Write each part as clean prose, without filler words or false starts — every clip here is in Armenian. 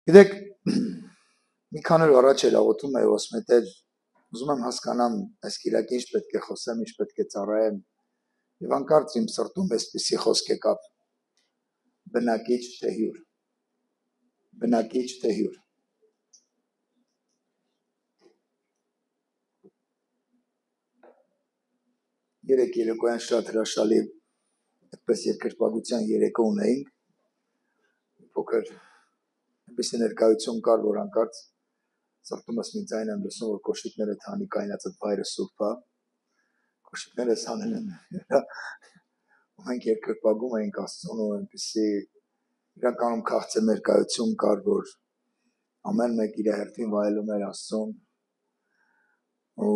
Գիտեք, մի քանի օր առաջ էլ աղոթում էի ասում եմ ուզում եմ հասկանամ այս կիրակի ինչ պետք է խոսեմ, ինչ պետք է ծառայեմ եւ անկարծ իմ սրտում էսպիսի խոսք եկավ բնակիչ թե հյուր բնակիչ թե հյուր երեք երեկոյան շատ հրաշալի այդպես երկրպագության երեկո ունեինք փոքր այնպեսի ներկայություն կար որ անկարծ սրտումս մի ձայն եմ լսում որ կոշիկները թանի կայնացած վայրը սուրբ է կոշիկները ցանել են մենք երկրպագում էինք Աստծուն ու այնպեսի իրականում քաղցր ներկայություն կար որ ամեն մեկ իր հերթին վայելում էր Աստծուն ու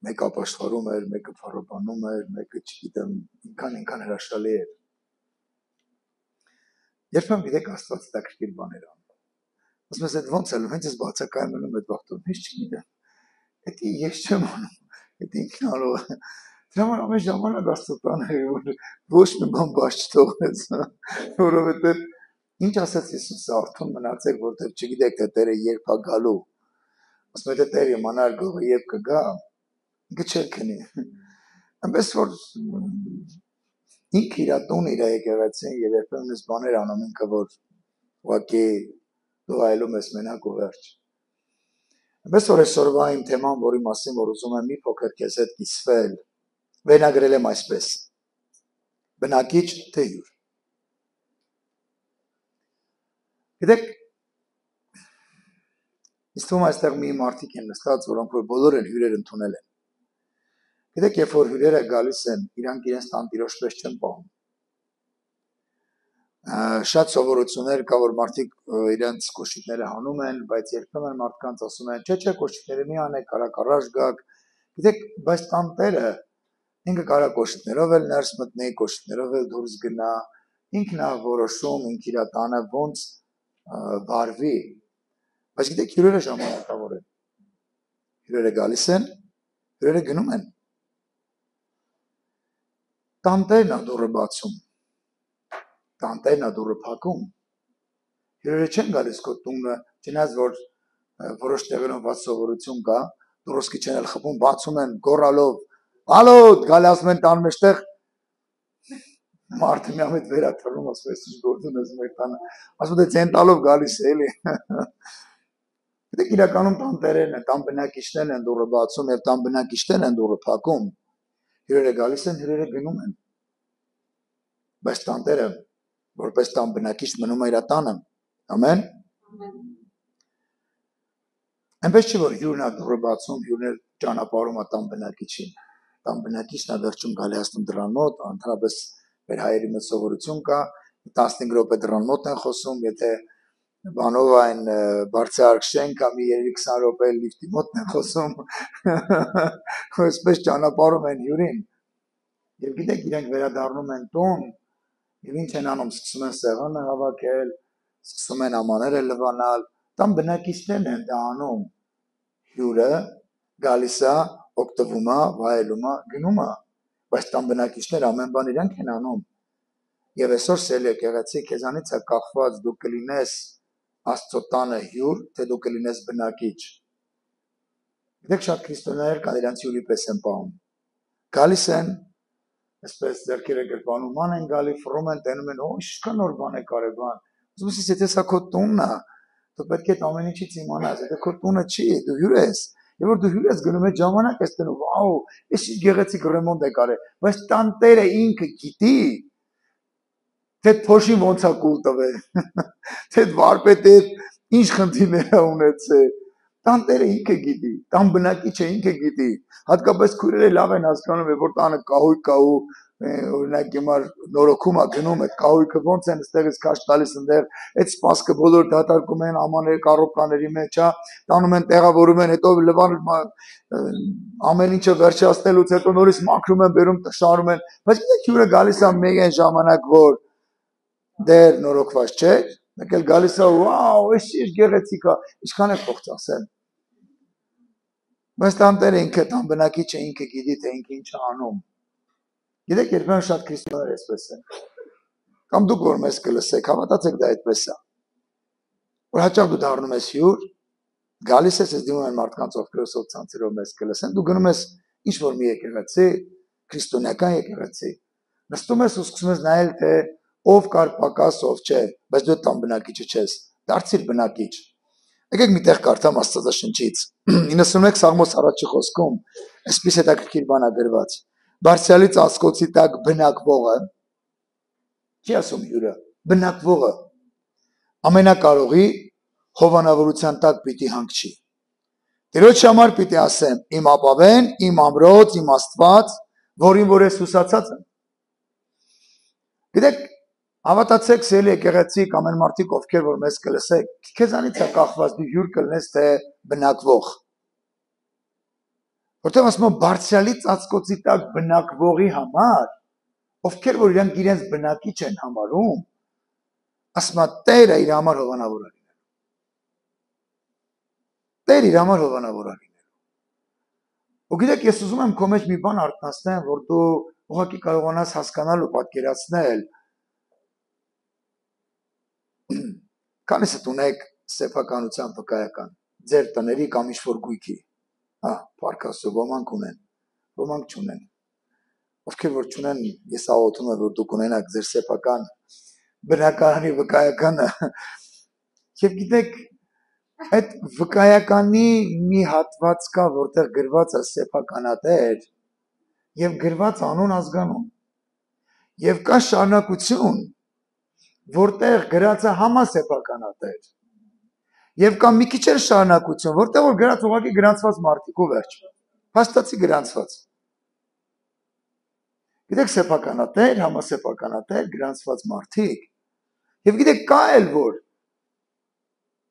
մեկը ապաշխարում էր, մեկը փառաբանում էր, մեկը չգիտեմ, ինքան հրաշալի էր։ Երբեմն գիտեք Աստված հետաքրքիր բաներ անում։ Ասում ես այդ ոնց է, հենց ես բացակայում եմ այդ վաղտում, ինչ չգիտեմ։ Դա ես չեմ անում, դա ինքն ալու է։ Դրա համար ամեն ժամանակ Աստծան է, որ ոչ մի բան բաց չթողնեց, որովհետև ինչ ասաց Հիսուսը, արթուն մնացեք, որտեղ չգիտեք թե Տերը երբ է գալու։ Ասում է թե Տերը իմանար գողը երբ կգա, ինքը չէր քնի։ Այնպես որ ինքը իր տուն իր եկեղեցին եւ երբեմն այս բաներ անում ինքը որ ուղղակի դու այլում ես մենակ ու վերջ։ Այնպես որ այսօրվա իմ թեման, որի մասին որ ուզում եմ մի փոքր քեզ հետ կիսվել, վերնագրել եմ այսպես. բնակիչ թե հյուր։ Գիտեք, ինձ թվում է այստեղ մի մարդիկ են նստած, որոնք որ բոլորը հյուրեր ընդունել են։ Գիտեք, երբ որ հյուրերը գալիս են, իրանք իրենց տանտիրոջ պես չեն պահում։ Շատ սովորություններ կա, որ մարդիկ իրենց կոշիկները հանում են, բայց երբեմն մարդկանց ասում են, չէ, կոշիկները մի անեք, կարա առաջ գաք։ Գիտեք, բայց տանտերը ինքը կարա կոշիկներով էլ ներս մտնի, կոշիկներով էլ դուրս գնա, ինքն է որոշում, ինքը իր տանը ոնց վարվի։ Բայց գիտեք, հյուրերը ժամանակավոր են։ Հյուրերը գալիս են, հյուրերը գնում են։ Տանտերն է դուռը բացում, տանտերն է դուռը փակում, հյուրերը չեն գալիս քո տունը, չնայած որ որոշ տեղերում ված սովորություն կա, դուրսկի չեն էլ խփում, բացում են գոռալով, ալոտ, գալի ասում են տան մեջտեղ, մարդը մի ամետ վերաթռնում, ասում ես ինչ գործում ես մեր տանը, ասում է ցենտալով գալիս է էլի։ Գիտեք, իրականում տանտերերն են, տան բնակիչներն են դուռը բացում եւ տան բնակիչներն են դուռը փակում։ Հյուրերը գալիս են, հյուրերը գնում են։ Բայց տանտերը որպես տան բնակիչ մնում է իր տանը։ Ամեն։ Այնպես չի որ հյուրն է դուռը բացում, հյուրն է ճանապարհում է տան բնակիչին։ Տան բնակիչն է վերջում գալիացնում դռան մոտ, ընդհանրապես մեր հայերի մեջ սովորություն կա 15 րոպե դռան մոտ են խոսում, եթե բանով այն բարձրարկ շենք ամի 20 րոպե լիֆտի մոտ են խոսում։ Այսպես ճանապարհում են հյուրին։ Եվ գիտեք, իրենք վերադառնում են տուն, եւ ինչ են անում, սկսում են սեղանը հավաքել, սկսում են ամաները լվանալ, տան բնակիչներն են դա անում։ Հյուրը գալիս է, օգտվում է, վայելում է, գնում է, բայց տան բնակիչները ամեն բան իրանք են անում։ Եվ այսօր սիրելի եկեղեցի, քեզանից է կախված դու կլինես Աստծո տանը հյուր, թե դու կլինես բնակիչ։ Գիտեք, շատ քրիստոնյաներ կան իրանց հյուրի պես են պահում։ Գալիս են, այսպես ձեռքերը գրպանում, ման են գալի, ֆռում են, տենում են, ինչքան նոր բան է կարևան։ Ուզում ես, եթե սա քո տունն է, դու պետք է ամեն ինչից իմանաս, եթե քո տունը չի, դու հյուր ես։ Եվ որ դու հյուր ես գնում ես ժամանակ ես տնում, վաու, այս ինչ գեղեցիկ ռեմոնտ է կարել, բայց տանտերը ինքը գիտի, թե փոշին ոնց է կուլ տվել, թե վարպետը ինչ խնդիրներ է ունեցել, տանտերը ինքը գիտի, տան բնակիչը ինքը գիտի, հատկապես քույրերը լավ են հասկանում, որ տանը կահույք կա ու օրինակ հիմար նորոգում է գնում, այդ կահույքը ոնց են այստեղից քաշ տալիս այնտեղ, այդ սպասքը բոլոր դատարկում են ամաներ կառոպկաների մեջ, հա, տանում են տեղավորում են, հետո լվան ամեն ինչը վերջացնելուց հետո նորից մաքրում են, բերում շարում են, բայց գիտեք հյուրը գալիս է մեկ այն ժամանակ, որ դեր նորոգված չէ, մեկ էլ գալիս է, վաու, այս ինչ գեղեցիկ է, ինչքան է փող ծախսել։ Բայց տանտերը ինքը, տան բնակիչը ինքը գիտի, թե ինքը ինչ է անում։ Գիտեք, երբեմն շատ քրիստոնյաներ այսպես են։ Կամ դուք որ մեզ կլսեք, հավատացեք դա այդպես է։ որ հաճախ դու դառնում ես հյուր, գալիս ես դիմում են մարդկանց ովքեր սոցցանցերով մեզ կլսեն, դու գնում ես ինչ որ մի եկեղեցի, քրիստոնեական եկեղեցի, նստում ես ու սկսում ես նայել թե ով կար պակաս, ով չէ, բայց դու տան բնակիչը չես, դարձիր բնակիչ։ Եկեք մի տեղ կարդամ Աստվածաշնչից 91 Սաղմոս առաջի խոսքում այսպես հետաքրքիր բան է գրված. Բարձրալի ծածկոցի տակ բնակվողը, չի ասում հյուրը, բնակվողը ամենակարողի հովանավորության տակ պիտի հանգչի։ Տերոջ համար պիտի ասեմ, իմ ապավեն, իմ ամրոց, իմ Աստված, որին որ ես հուսացած եմ։ Գիտեք, հավատացեք սիրելի եկեղեցի կամ այն մարդիկ ովքեր որ մեզ կլսեք, քեզանից է կախված դու հյուր կլնես թե բնակվող։ Որտեղ ասում եմ բարձրալի ծածկոցի տակ բնակվողի համար, ովքեր որ իրենց բնակիչ են համարում, ասում է Տերը իր համար հովանավոր է լինելու։ Տերը իր համար հովանավոր է լինելու։ Ու գիտեք, ես ուզում եմ քո մեջ մի բան արթնացնեմ, որ դու ուղղակի կարողանաս հասկանալ ու պատկերացնել։ Քանիսը ունեք սեփականության վկայական, ձեր տների կամ ինչ-որ գույքի, պարկասու ոմանք ունեն, ոմանք չունեն, ովքեր որ չունեն, ես աղոթում եմ, որ դուք ունենաք ձեր սեփական բնակարանի վկայականը, և գիտեք, այդ վկայականի մի հատված կա, որտեղ գրված է սեփականատեր, և գրված անուն ազգանուն, և կա շարունակություն, որտեղ գրած է համասեփականատեր, և կա մի քիչ էլ շարունակություն, որտեղ որ գրած ուղղակի գրանցված մարդիկ ու վերջ, փաստացի գրանցված։ Գիտեք սեփականատեր, համասեփականատեր, գրանցված մարդիկ, և գիտեք կա էլ որ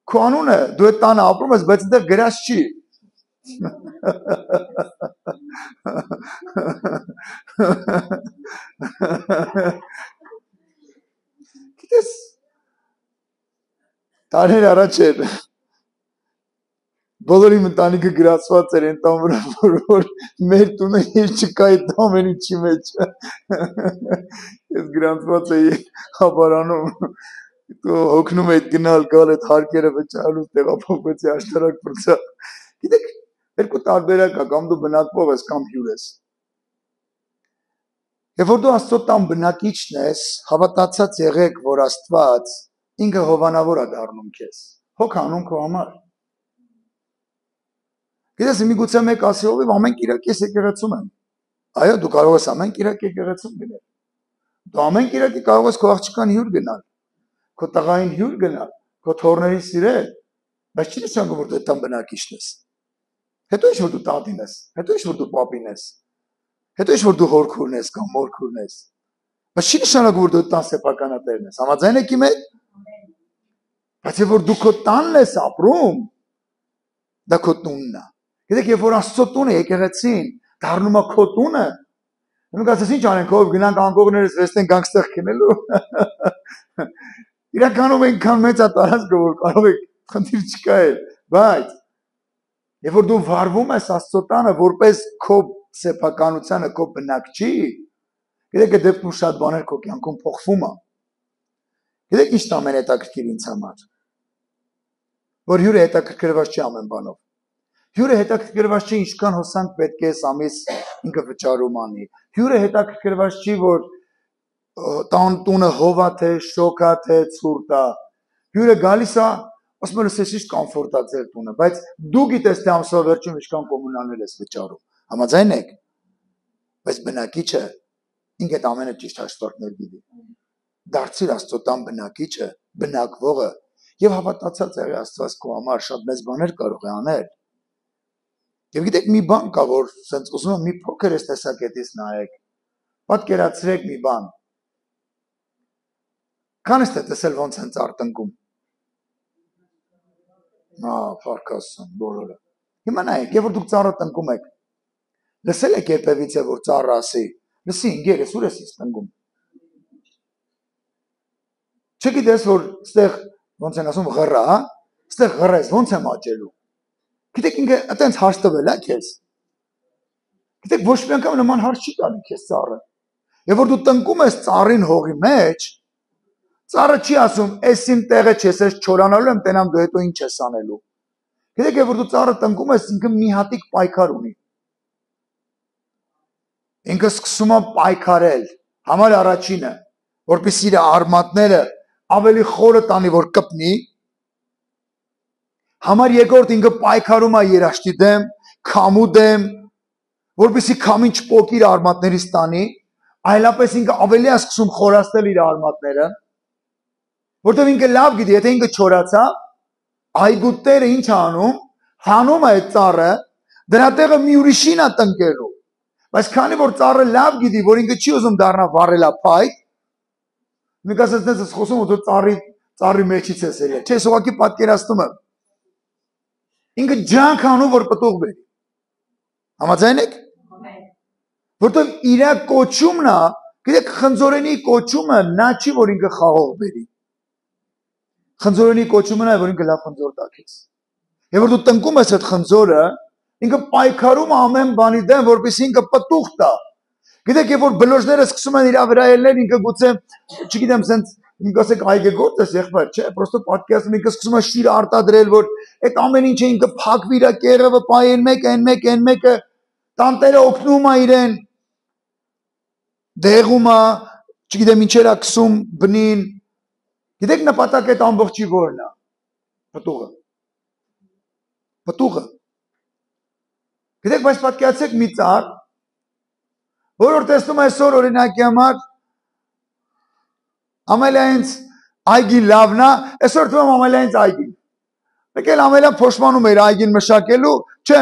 քո անունը դու այդ տանը ապրում ես, բայց այնտեղ գրած չի։ Գիտես տարիներ առաջ էր բոլորի ընտանիքը գրացված էր այն տան վրա, որ մեր տունը ես չկա այդ ամեն ինչի մեջ։ Ես գրանցված էի հապարանում, հոգնում էի գնալ գալ այդ հարկերը վճարելու տեղափոխվեցի աշտարակ պրծա։ Գիտեք, երկու տարբերակ կա, կամ դու բնակվող ես, կամ հյուր ես։ Եվ որ դու Աստծո տան բնակիչն ես, հավատացած եղեք, որ Աստված ինքը հովանավոր է դառնում քեզ, հոգ անում քո համար։ Գիտես, միգուցե մեկ ասի, ով ամեն կիրակ ես եկեղեցում եմ։ Այո, դու կարող ես ամեն կիրակ եկեղեցում գնել։ Դու ամեն կիրակի կարող ես քո աղջկան հյուր գնալ, քո տղային հյուր գնալ, քո թոռներին սիրել, բայց չի նշանակում, որ դու տան բնակիչն ես։ Հետո ինչ որ դու տատին ես, հետո ինչ որ դու պապին ես, հետո ինչ որ դու հորքուրն ես կամ մորքուրն ես, բայց չի նշանակում, որ դու տան սեփականատերն ես։ Համաձայն եք իմ հետ։ Բայց երբ որ դու քո տանն ես ապրում, դա քո տունն է։ Գիտեք, երբ որ Աստծո տունը եկեղեցին դառնում է քո տունը, մենք ասես ինչ անենք, ով գնանք անկողներս վեստեն գանք ստեղ քնելու։ Իրականում այնքան մեծ է տարածքը, որ կարող եք խնդիր չկա էլ, բայց երբ որ դու վարվում ես Աստծո տանը որպես քո սեփականությանը քո բնակչի, գիտեք, այդ դեպքում շատ բաներ քո կյանքում փոխվում է։ Գիտեք, ինչ ամենահետաքրքիր ինձ համար, որ հյուրը հետաքրքրված չի ամեն բանով։ Հյուրը հետաքրքրված չի ինչքան հոսանք պետք է ամիս ինքը վճարում անի։ Հյուրը հետաքրքրված չի, որ տունը հովա թե, շոքա թե, ցուրտ է։ Հյուրը գալիս է, ասում է լսես ինչ կոմֆորտ է ձեր տունը, բայց դու գիտես թե ամսվա վերջում ինչքան կոմունալներ ես վճարում։ Համաձայն եք։ Բայց բնակիչը ինքը այդ ամենը ճիշտ հաշվարկներ գիտի։ Դարձիր Աստծո տան բնակիչը, բնակվողը եւ հավատացած եղի Աստված քո համար շատ մեծ բաներ կարող է անել։ Եվ գիտեք մի բան կա, որ ասենց ուզում եմ մի փոքր էս տեսակետից նայեք։ Պատկերացրեք մի բան։ Քանիստ է տեսել ոնց են ծառ տնկում։ Փառքասն բոլորը։ Հիմա նայեք, երբ որ դուք ծառը տնկում եք, լսել եք երբևիցե որ ծառը ասի, լսի ինգերես ուր ես տնկում։ Չգիտես որ ստեղ ոնց են ասում ղռա, հա, ստեղ ղռես ոնց եմ աճելու։ Գիտեք ինքը այտենց հարց տվել է քեզ։ Գիտեք ոչ մի անգամ նման հարց չի տալի քեզ ծառը։ Եվ որ դու տնկում ես ծառին հողի մեջ, Ծառը չի ասում, «Էսին տեղը չես, ես չորանալու եմ, տենամ դու հետո ինչ ես անելու»։ Գիտեք, որ դու ծառը տնկում ես, ինքը մի հատիկ պայքար ունի։ Ինքը սկսում է պայքարել, համար առաջինը, որպեսզի իր արմատները ավելի խորը տանի, որ կպնի, համար երկրորդ ինքը պայքարում է երաշտի դեմ, քամու դեմ, որպեսզի քամին չպոկի իր արմատներից տանի, այլապես ինքը ավելի է սկսում խորացնել իր արմատները, որտեղ ինքը լավ գիտի, եթե ինքը չորացա, այգու տերը ինչ անում, հանում է այդ ծառը, դրա տեղը մի ուրիշին է տնկելու, բայց քանի որ ծառը լավ գիտի, որ ինքը չի ուզում դառնա վառելափայտ, մենք ասած ես խոսում, որ ծառի մեջից ես ելել, չէ, ուղղակի պատկերացնում եմ, ինքը ջանք անում, որ պտուղ բերի, համաձայն եք, որտեղ իր կոչումն է, գիտեք, խնձորենի կոչումը նա չի, որ ինքը խաղող բերի, խնձորենի կոչումն է, որ ինքը լավ խնձոր տաքես, եւ որ դու տնկում ես այդ խնձորը, ինքը պայքարում ամեն բանի դեմ, որպեսզի ինքը պտուղ տա, գիտեք, երբ որ բլոժները սկսում են իր վրա ելնել, ինքը գուցե, չգիտեմ, սենց ինքը ասեք այգեգործ ես եղբայր, չէ, պրոստը պատկերացնում ինքը սկսում է շիր արտադրել, որ այդ ամեն ինչը ինքը փակվի իր կեղևը, պայեն մեկը, տանտերը օգնում է իրեն, դեղում է, չգիտեմ ինչեր է քսում բնին, գիտեք նպատակը այդ ամբողջի որն է, պտուղը, գիտեք, բայց պատկերացեք մի ծառ, որ տեսնում այսօր օրինակի համար ամելայինց այգին լավն է, այսօր թվում ամելայինց այգին։ Մեկ էլ ամելյան փոշմանում էր այգին մշակելու, չէ,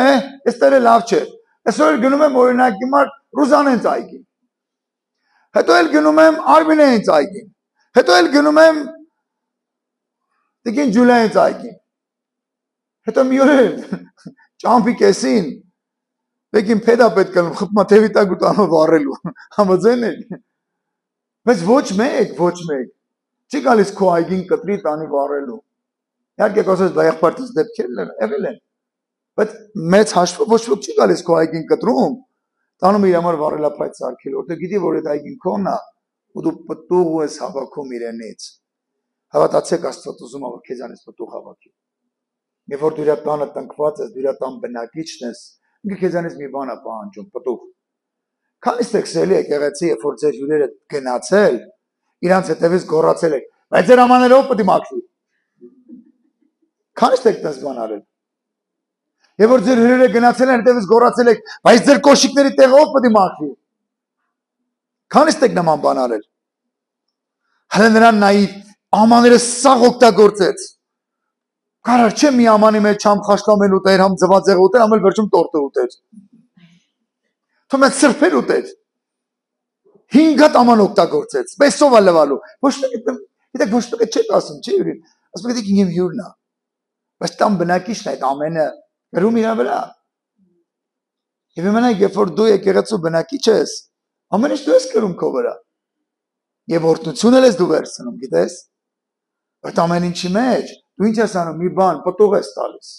այստեղ լավ չէ։ Այսօր գնում եմ օրինակի համար Ռուզանենց այգին։ Հետո էլ գնում եմ Արմինեից այգին։ Հետո էլ գնում եմ Տիկին Ջուլիայից այգին։ Հետո մի օր ճամփի կեսին Բեկին փեդա պետք է խփմա թևի տակ ու տանո վառելու, համաձայն եք։ Բայց ոչ մեկ, չի գալիս քո այգին կտրի տանի վառելու։ Իհարկե կասես դա եղբայրտես դեպքերն եղել են։ Բայց մեծ հաշվով ոչ ոք չի գալիս քո այգին կտրում, տանում իր համար վառելափայտ սարքել, որտեղ գիտի որ այդ այգին քոնն է, ու դու պտուղ ես հավաքում իրենից։ Հավատացեք Աստված ուզում է որ քեզանից պտուղ հավաքի։ Երբ որ դու իր տանը տնկված ես, դու իր տան բնակիչն ես, ինքը քեզանից մի բան է պահանջում, պտուղ։ Քանիստ եք սելի եկեղեցի, երբ որ ձեր հյուրերը գնացել, իրանց հետևից գոռացել եք, բայց ձեր ամաներով պետք է մաքրի։ Քանիստ եք դες բան արել։ Երբ որ ձեր հյուրերը գնացել են, հետևից գոռացել եք, բայց ձեր կոշիկների տեղը ով պետք է մաքրի։ Քանիստ եք նման բան արել։ Հələ նրան նայի ամաները սաղ օգտագործեց։ Կարար չէ մի ամանի մեջ չամ խաշլամել ուտեր, համ ձվածեղ ուտեր, համ էլ վերջում տորտը ուտեր։ Թող մեծ սրբեր ուտեր։ 5 հատ աման օգտագործեց, պեսով է լվալու։ Ոչ մեկը, ոչ մեկը չեք ասում, չէ՞ յուրին։ Ասում եք ինքն հյուրն է։ Բայց տան բնակիչն է այդ ամենը գրում իր վրա։ Եվ իմանաք, երբ որ դու եկեղեցու բնակիչ ես, ամեն ինչ դու ես գրում քո վրա։ Եվ օրհնություն ես դու վերցնում, գիտես։ Այդ ամեն ինչի մեջ դու ինչ ես անում, մի բան, պտուղ ես տալիս։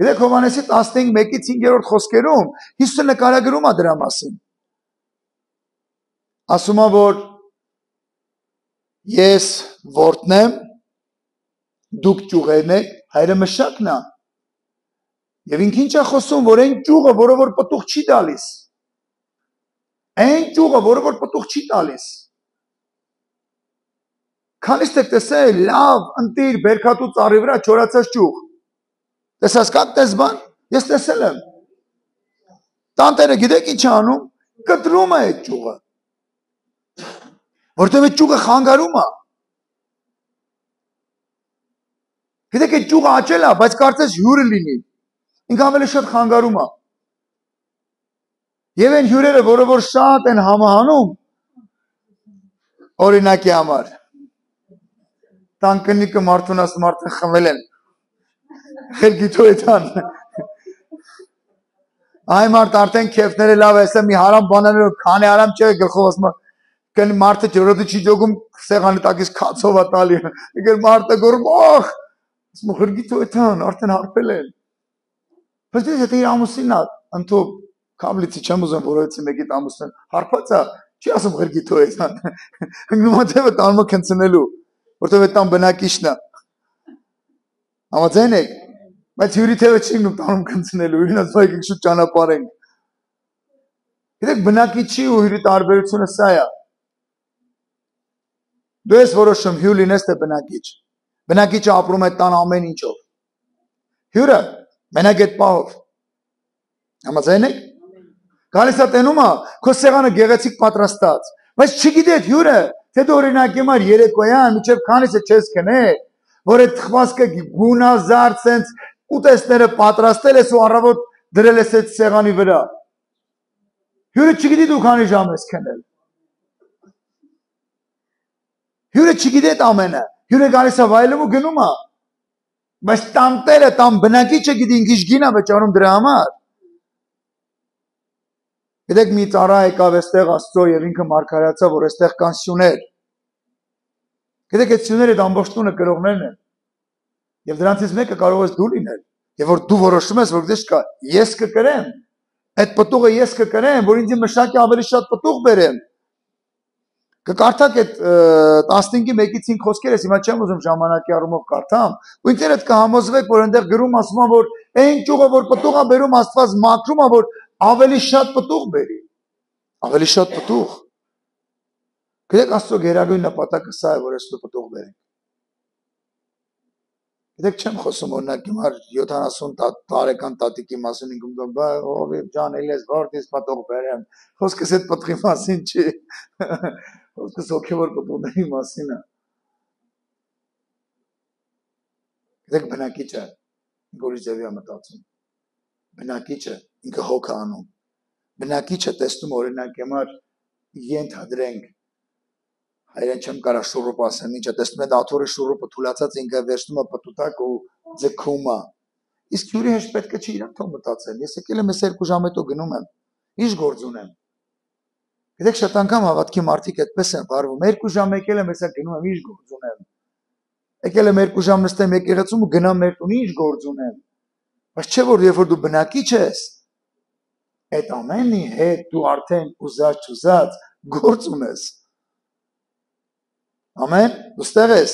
Գիտեք Հովհաննեսի 15:1-ից 5-րդ խոսքերում Հիսուսը նկարագրում է դրա մասին։ Ասում է, որ ես որդն եմ, դուք ճյուղերն եք, հայրը մշակն է։ Եվ ինքը ինչ է խոսում, որ այն ճյուղը, որը որ պտուղ չի տալիս։ Այն ճյուղը, որը որ պտուղ չի տալիս։ Քանիստ եք տեսել լավ ընտիր բերքատու ծառի վրա չորացած ճյուղ։ Տեսած կաք տես բան։ Ես տեսել եմ։ Տանտերը գիտեք ինչ անում։ Կտրում է այդ ճյուղը։ Որտեղ այդ ճյուղը խանգարում է։ Գիտեք այդ ճյուղը աճել է, բայց կարծես հյուրը լինի։ Ինքը ավելի շատ խանգարում է։ Եվ այն հյուրերը, որը որ շատ են համահանում, օրինակի համար։ Տանկնիկը մարդուն ասում արդեն խմել են։ Խելքիթու էտան։ Այ մարդ արդեն քեֆները լավ է, մի հարամ բաներով քանի հարամ չէ գլխով ասում կն մարդը ջրոդի չի ջոգում սեղանի տակից քացով է տալի։ Եկել մարդը գոռում, «Ախ, ասում խելքիթու էտան, արդեն հարբել են»։ Բայց եթե իր ամուսինն է, ընդու կամլիցի չեմ ուզում որովհետեւ մեկի ամուսին հարբած է, չի ասում խելքիթու էտան։ Հնգնումա դեպը տանում քնցնելու։ որտեղ այդ տան բնակիչն է։ Համաձայն եք, բայց հյուրի թևը չի գնում տանում կնցնելու, հյուրին ասում է եկեք շուտ ճանապարհենք։ Գիտեք, բնակիչի ու հյուրի տարբերությունը սա է։ Դու ես որոշում հյուր լինես թե բնակիչ։ Բնակիչը ապրում է տան ամեն ինչով։ Հյուրը մենակ այդ պահով։ Համաձայն եք։ Գալիս է տենում է, քո սեղանը գեղեցիկ պատրաստած, բայց չգիտի այդ հյուրը, թե դու օրինակ եմար երեկոյան միջև քանիսը չես քնել, որ այդ խվածքը գունազար սենց ուտեստները պատրաստել ես ու առավոտ դրել ես այդ սեղանի վրա։ Հյուրը չգիտի դու քանի ժամ ես քնել։ Հյուրը չգիտի այդ ամենը։ Հյուրը գալիս է վայելում ու գնում է։ Բայց տանտերը, տան բնակիչը գիտի ինքիչ գին է վճարում դրա համար։ Գիտեք, մի ծառա եկավ այստեղ Աստծո եւ ինքը մարգարացավ, որ այստեղ կան սյուներ։ Գիտեք, այդ սյուները այդ ամբողջ տունը կրողներն են։ Եվ դրանցից մեկը կարող ես դու լինել։ Եվ որ դու որոշում ես, որ դες կա, ես կկրեմ։ Այդ պտուղը ես կկրեմ, որ ինձ մշակի ավելի շատ պտուղ բերեմ։ Կկարդակ այդ 15:1-5 խոսքերը, հիմա չեմ ուզում ժամանակի առումով կարդամ, ու ինքներդ կհամոզվեք, որ այնտեղ գրում ասում է, որ այն ճյուղը, որ պտուղ է բերում, Աստված մաքրում է, որ ավելի շատ պտուղ բերի։ Ավելի շատ պտուղ։ Գիտեք, Աստծո գերագույն նպատակը սա է, որ ես դու պտուղ բերենք։ Գիտեք, չեմ խոսում օրինակ հիմա 70 տարեկան տատիկի մասին ինքն բա ով ջան էլես որտես պտուղ բերեմ։ Խոսքս այդ պտղի մասին չի։ Խոսքս հոգևոր պտուղների մասին է։ Գիտեք, բնակիչը ինքորից ձևի է մտածում։ Բնակիչը ինքը հոգ է անում։ Բնակիչը տեսնում օրինակ հիմա ենթադրենք հայերեն չեմ կարա շուռուպ ասեմ, ինչը տեսնում եք աթոռի շուռուպը թուլացած ինքը վերցնում է պտուտակ ու ձգում է։ Իսկ հյուրի հեշտ պետք է չի իրան թող մտածել։ Ես եկել եմ ես 2 ժամ հետո գնում եմ։ Ինչ գործ ունեմ։ Գիտեք, շատ անգամ հավատքի մարդիկ այդպես են վարվում։ 2 ժամ եկել եմ, հեսա գնում եմ, ինչ գործ ունեմ։ Եկել եմ 2 ժամ նստեմ եկեղեցում ու գնամ մեր տուն, ինչ գործ ունեմ։ Բայց չէ որ երբ որ դու բնակիչ ես, այդ ամենի հետ դու արդեն ուզած գործ ունես։ Ամեն, ուստեղ ես։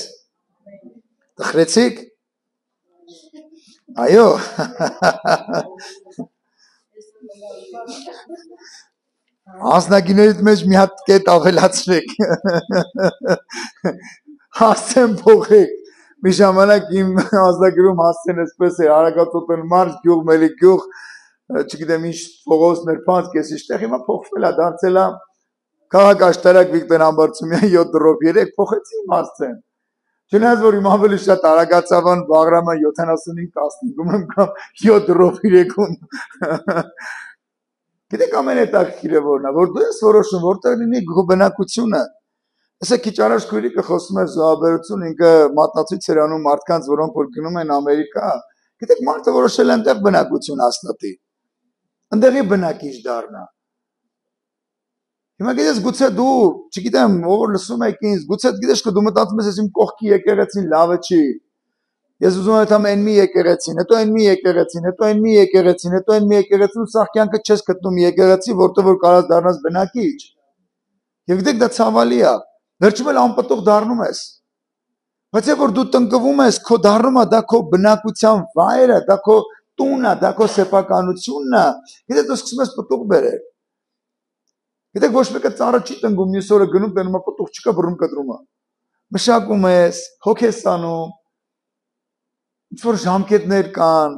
Տխրեցիք։ Այո։ Անձնագիներից մեջ մի հատ կետ ավելացրեք։ Հասցեն փոխեք։ Մի ժամանակ իմ անձնագրում հասցեն այսպես էր, Արագածոտնի մարզ, գյուղ, մելի գյուղ, չգիտեմ ինչ փողոցներ, փանց կես իշխտեղ, հիմա փոխվել է, դարձել է Քաղաք աշտարակ Վիկտոր Համբարձումյան 7-3 փոխեցին հասցեն։ Չնայած որ իմ ավելի շատ Արագածավան Բաղրամը 75-15-ում եմ կամ 7-3-ում։ Գիտեք ամենհետաքրքիրը որն է, որ դու ես որոշում որտեղ լինի քո բնակությունը։ Այսա քիչ առաջ քույրիկը խոսում էր զոհաբերություն, ինքը մատնացույց էր անում մարդկանց, որոնք որ գնում են Ամերիկա։ Գիտեք մարդը որոշել է այնտեղ բնակություն հաստատի։ Այնտեղի բնակիչ դառնա։ Հիմա գիտես գուցե դու, չգիտեմ, ով լսում եք ինձ, գուցե գիտես դու մտածում ես իմ կողքի եկեղեցին լավը չի։ Ես ուզում եմ այն մի եկեղեցին, հետո այն մի եկեղեցին, հետո այն մի եկեղեցին, հետո այն մի եկեղեցին ու սաղ կյանքը չես գտնում եկեղեցի, որտեղ որ կարաս դառնաս բնակիչ։ Եվ գիտեք դա ցավալի է։ Վերջում էլ անպտուղ դառնում ես։ Բայց երբ որ դու տնկվում ես, քո դառնում է դա քո բնակության վայրը, դա քո տունն է, դա քո սեփականությունն է։ Գիտես դու սկսում ես պտուղ բերել։ Գիտեք ոչ մեկը ծառը չի տնկում, մյուս օրը գնում տենում է պտուղ չկա բռում կտրում է։ Մշակում ես, հոգ ես ստանում, ինչ-որ ժամկետներ կան։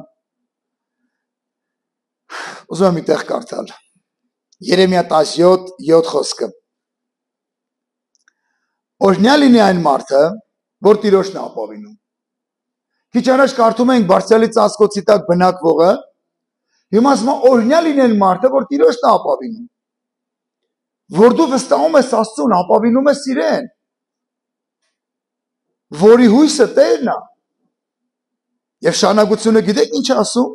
Ուզում եմ այդտեղ կարդալ։ Երեմիա 17:7 խոսքը։ Օրհնյալ լինի այն մարդը, որ Տիրոջն է ապավինում։ Քիչ առաջ կարդում ենք Բարձրյալի ծածկոցի տակ բնակվողը, հիմա ասում է օրհնյալ լինի այն մարդը, որ Տիրոջն է ապավինում։ Որ դու վստահում ես Աստծուն, ապավինում ես իրեն, որի հույսը Տերն է։ Եվ շարունակությունը գիտեք ինչ ասում։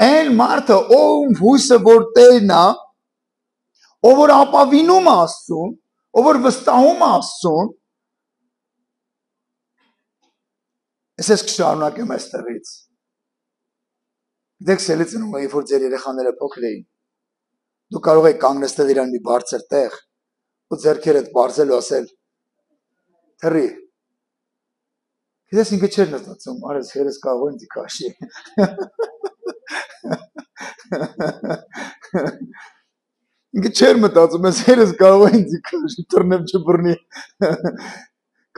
Այն մարդը, ով հույսը որ Տերն է, ով որ ապավինում է Աստծուն, ով որ վստահում է Աստծուն, ես կշարունակեմ այստեղից։ Գիտեք սելիցնում երբ որ ձեր երեխաները փոքր էին, դու կարող եք կանգնեցնել իրան մի բարձր տեղ ու ձեռքերդ բարձել ու ասել թռի Գիտես ինքը չէր մտածում, արես հերս կարող են դիքաշի։ Ինքը չէր մտածում, ես հերս կարող են դիքաշի, տրնեմ չբռնի։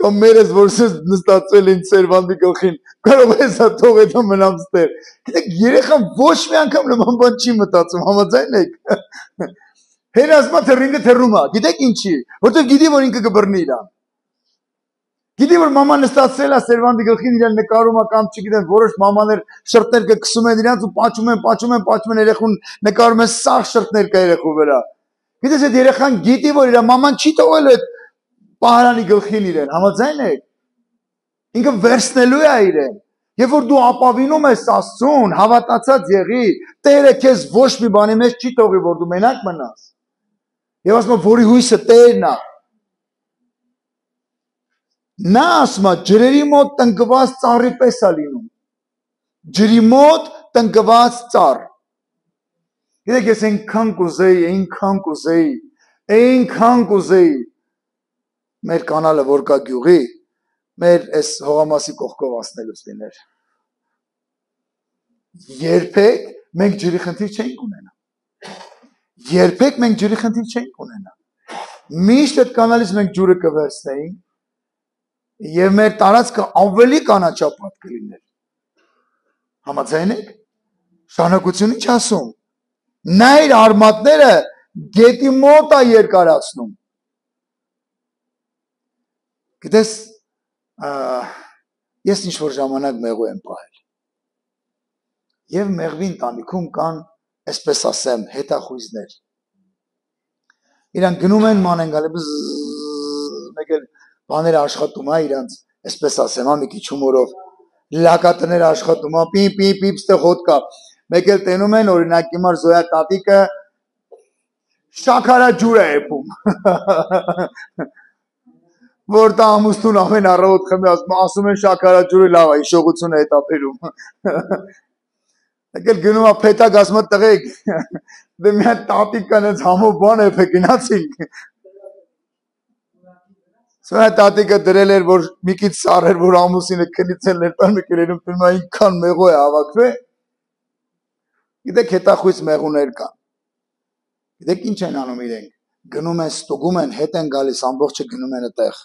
Կամ մերս որսես նստացել են սերվանդի գլխին, կարող ես թող հետո մնամ ստեր։ Գիտեք, երեխան ոչ մի անգամ նման բան չի մտածում, համաձայն եք։ Հերը ասում է թե ռինգը թռում է, գիտեք ինչի, որտեղ գիտի որ ինքը կբռնի իրան։ Գիտի որ մաման նստացել է սերվանդի գլխին իրան նկարում է կամ չգիտեմ որոշ մամաներ շրտներ կկսում են իրանց ու պաչում են երեխուն նկարում են սաղ շրտներ կա երեխու վրա։ Գիտես այդ երեխան գիտի որ իր մաման չի թողել այդ պահարանի գլխին իրեն, համաձայն եք։ Ինքը վերցնելու է իրեն։ Երբ որ դու ապավինում ես Աստծուն, հավատացած եղի, Տերը քեզ ոչ մի բանի մեջ չի թողի որ դու մենակ մնաս։ Եվ ասում է որի հույսը Տերն է։ Նա ասում է ջրերի մոտ տնկված ծառի պես է լինում։ Ջրի մոտ տնկված ծառ։ Գիտեք ես այնքան կուզեի մեր կանալը որ կա գյուղի, մեր այս հողամասի կողքով ասնելուց լիներ։ Երբեք մենք ջրի խնդիր չենք ունենա։ Երբեք մենք ջրի խնդիր չենք ունենա։ Միշտ այդ կանալից մենք ջուրը կվերցնեինք եւ մեր տարածքը ավելի կանաչապատ կլիներ։ Համաձայն եք։ Շարունակությունը ինչ ասում։ Նա իր արմատները գետի մոտ է երկարացնում։ Գիտես, ես ինչ-որ ժամանակ մեղու եմ պահել։ Եվ մեղվի ընտանիքում կան, այսպես ասեմ, հետախույզներ։ Իրանք գնում են ման են գալի, մեկ էլ բաները աշխատում է իրանց, այսպես ասեմ, մի քիչ հումորով, լակատները աշխատում է, պիպ, ստեղ հոտ կա։ Մեկ էլ տենում են, օրինակ հիմար Զոյա տատիկը շաքարա ջուր է եփում։ Որ տա ամուսնուն ամեն առավոտ խմի ասում են շաքարա ջուրը լավ է, հիշողությունը հետապերում։ Եկել գնում է փետակ ասում է տղեկ, դե մի հատ տատիկ կան այս համով բան է գնացինք։ Սա տատիկը դրել էր որ մի քիչ սառ էր որ ամուսինը քնիցել ներտան մի կերերում տնում է այնքան մեղու է հավաքվել։ Գիտեք հետախույզ մեղուներ կան։ Գիտեք ինչ են անում իրենք։ Գնում են ստուգում են, հետ են գալիս ամբողջը գնում են այդտեղ։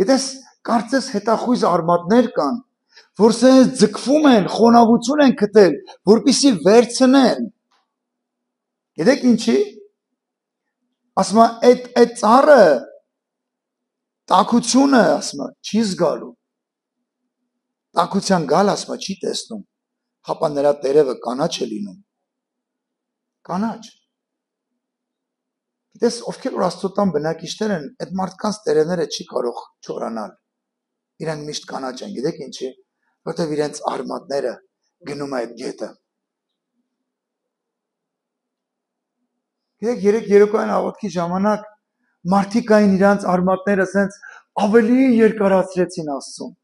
Գիտես, կարծես հետախույզ արմատներ կան, որ սենց ձգվում են, խոնավություն են գտել, որպեսզի վերցնեն։ Գիտեք ինչի։ Ասում է այդ ծառը տաքությունը, ասում է, չի զգալու։ Տաքության գալ, ասում է, չի տեսնում։ Հապա նրա տերևը կանաչ է լինում։ Կանաչ։ Գիտես, ովքեր որ Աստծոտան բնակիչներ են, այդ մարդկանց տերևները չի կարող չորանալ։ Իրենք միշտ կանաչ են, գիտեք ինչի, որտեղ իրենց արմատները գնում է այդ գետը։ Գիտեք, երեկոյան աղոթքի ժամանակ մարդիկ այն իրանց արմատները սենց ավելի երկարացրեցին Աստծուն։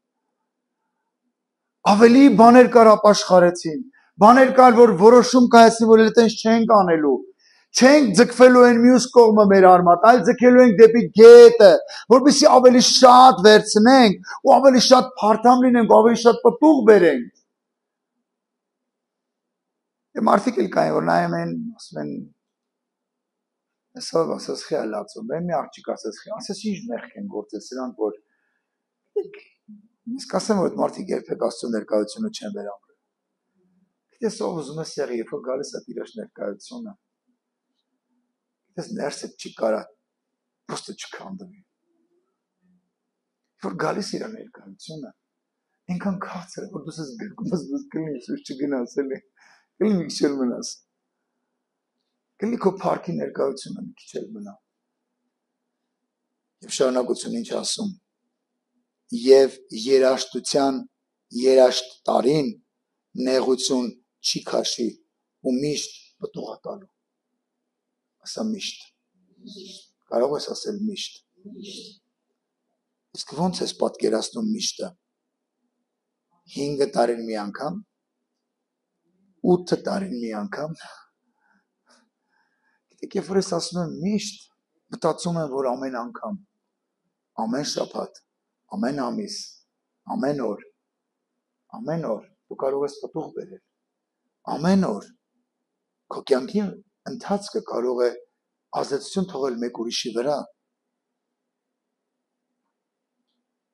Ավելի բաներ կար ապաշխարեցին։ Բաներ կար, որ որոշում կայացին, որ այդպես չենք անելու։ Չենք ձգվելու այն մյուս կողմը մեր արմատ, այլ ձգելու ենք դեպի գետը, որպեսզի ավելի շատ վերցնենք ու ավելի շատ փարթամ լինենք, ավելի շատ պտուղ բերենք։ Դե մարդիկ էլ կային, որ նայում են, ասում են Սա ասես խիալ ածում, մի աղջիկ ասես ինչ մեղք են գործել սրանք, որ իսկ ասեմ, որ այդ մարդիկ երբեք Աստծո ներկայությունը չեն վերապրել։ Գիտես ով ուզում է սեղի, երբ որ գալիս է Տիրոջ ներկայությունը, գիտես ներսը չի կարա, պրոստը չքանդվի։ Որ գալիս իր ներկայությունը, այնքան քաղցր է, որ դու ես գրկում ես դուս կլինի սուր չգնաս էլի, կլինի մի քիչ էլ մնաս։ Կլինի քո փառքի ներկայությունը մի քիչ էլ մնա։ Եվ շարունակությունը ինչ ասում։ Եվ երաշտության երաշտ տարին նեղություն չի քաշի ու միշտ պտուղ է տալու։ Ասա միշտ։ Կարող ես ասել միշտ։ Իսկ ո՞նց ես պատկերացնում միշտը։ 5 տարին մի անգամ, 8 տարին մի անգամ։ Գիտեք, երբ որ ես ասում եմ միշտ, մտածում եմ, որ ամեն անգամ, ամեն շաբաթ, ամեն ամիս, ամեն օր դու կարող ես պտուղ բերել, ամեն օր քո կյանքի ընթացքը կարող է ազդեցություն թողել մեկ ուրիշի վրա,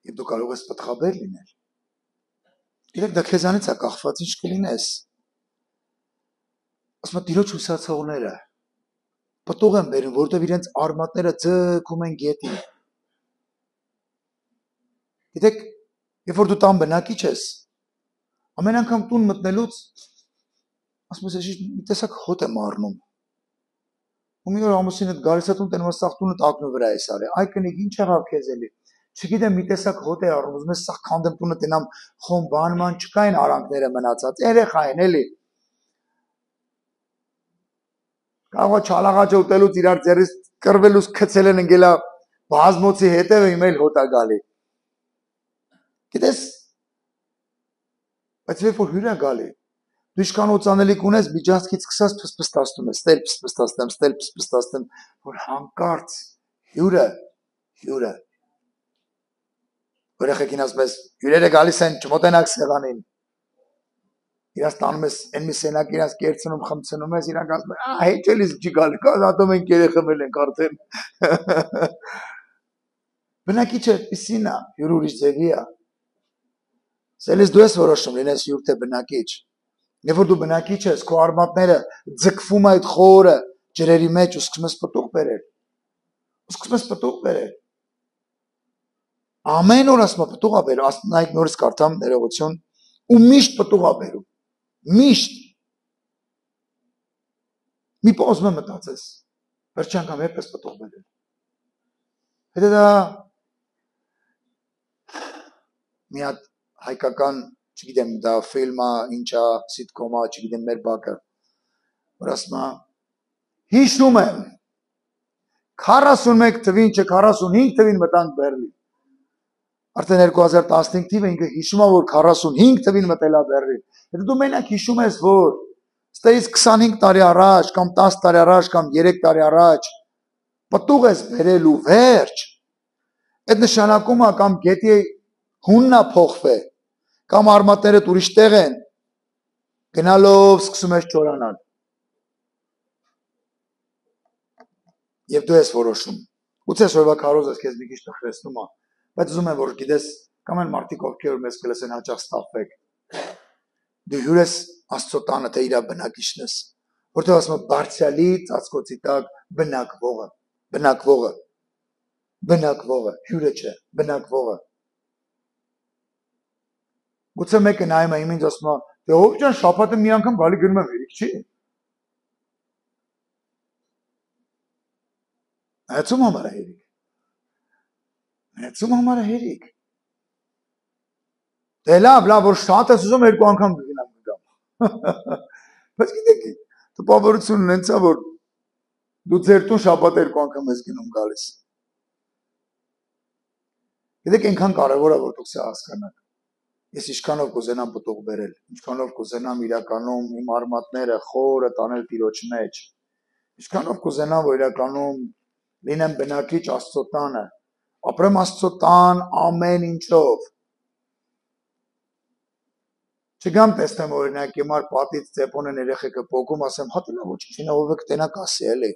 եւ դու կարող ես պտղաբեր լինել։ Գիտեք, դա քեզանից է կախված, ինչ կլինես։ Ասում եմ, Տիրոջ հուսացողները պտուղ են բերում, որովհետև իրենց արմատները ձգում են գետին։ Գիտեք, երբ որ դու տան բնակիչ ես, ամեն անգամ տուն մտնելուց ասում ես, մի տեսակ հոտ եմ առնում։ Ու մի օր ամուսինդ գալիս է տուն, տենում ես սաղ տունը տակնու վրա ես արել։ Այ կնիկ, ինչ եղավ քեզ էլի։ Չգիտեմ, մի տեսակ հոտ է առնում, ուզում ես սաղ քանդեմ տունը տենամ խոմ բանման, չկային արանքները մնացած, երեխա են էլի։ Կարող է չալաղաճը ուտելուց իրար ձեռից կռվելուց քցել են ընկելա բազմոցի հետևը իմ էլ հոտ է գալի։ Գիտես, բայց երբ որ հյուր է գալի, դու ինչքան օծանելիք ունես, միջանցքից սկսած փսփստացնում ես, ստել փսփստացնեմ, որ հանկարծ հյուրը երեխեքին ասում ես, հյուրերը գալիս են, չմոտենաք սեղանին։ Իրաց տանում ես, այն մի սենակ իրաց կերցնում, խմցնում ես, իրանք ասում են, հեչ էլիս չի գալի, կազատո մենք երեխմել ենք արդեն։ Բնակիչը այդպիսին է, հյուր ուրիշ ձևի է։ Սելիս դու ես որոշում լինես հյուր թե բնակիչ։ Երբ որ դու բնակիչ ես, քո արմատները ձգվում այդ խորը ջրերի մեջ ու սկսում ես պտուղ բերել։ Ամեն օր ասում պտուղ ա բերում, նայեք նորից կարդամ ներողություն, ու միշտ պտուղ ա բերում։ Միշտ։ Մի պոզում մտածես, վերջի անգամ երբ ես պտուղ բերել։ Հետո դա մի հատ հայկական, չգիտեմ, դա ֆիլմ է, ինչ է, սիտկոմ է, չգիտեմ, մեր բակը, որ ասում է, հիշում եմ, 41 թվին, չէ 45 թվին մտանք Բեռլին։ Արդեն 2015 թիվը ինքը հիշում է, որ 45 թվին մտել է Բեռլին։ Հետո դու մենակ հիշում ես, որ ստեից 25 տարի առաջ, կամ 10 տարի առաջ, կամ 3 տարի առաջ պտուղ ես բերել ու վերջ։ Այդ նշանակում է կամ գետի հունն է փոխվել, կամ արմատները ուրիշ տեղ են, գնալով սկսում ես չորանալ։ Եվ դու ես որոշում։ Գուցե սովորվա քարոզը քեզ մի քիչ տխրեցնում է, բայց ուզում եմ որ գիտես, կամ են մարդիկ ովքեր որ մեզ կլսեն հաճախ ստապվեք։ Դու հյուր ես Աստծո տանը թե իր բնակիչն ես, որտեղ ասում է բարձրալի ծածկոցի տակ բնակվողը, հյուրը չէ, բնակվողը։ Գուցե մեկը նայում է ինձ ասում է, դե ով ջան շաբաթը մի անգամ գալի գնում եմ հերիք չի։ Նայեցում համար է հերիք։ Դե լավ, որ շատ ես ուզում երկու անգամ գնամ։ Բայց գիտեք, տպավորությունն հենց է, որ դու ձեր տուն շաբաթ երկու անգամ ես գնում գալիս։ Գիտեք, այնքան կարևոր է, որ դուք սա հասկանաք։ Ես ինչքանով կուզենամ պտուղ բերել, ինչքանով կուզենամ իրականում իմ արմատները խորը տանել Տիրոջ մեջ, ինչքանով կուզենամ, որ իրականում լինեմ բնակիչ Աստծո տանը, ապրեմ Աստծո տան ամեն ինչով։ Չգամ տեսնեմ օրինակ հիմար պատից ծեպոն են երեխեքը պոկում, ասեմ, հա տենա ոչինչ, ով եք տենակ ասի էլի։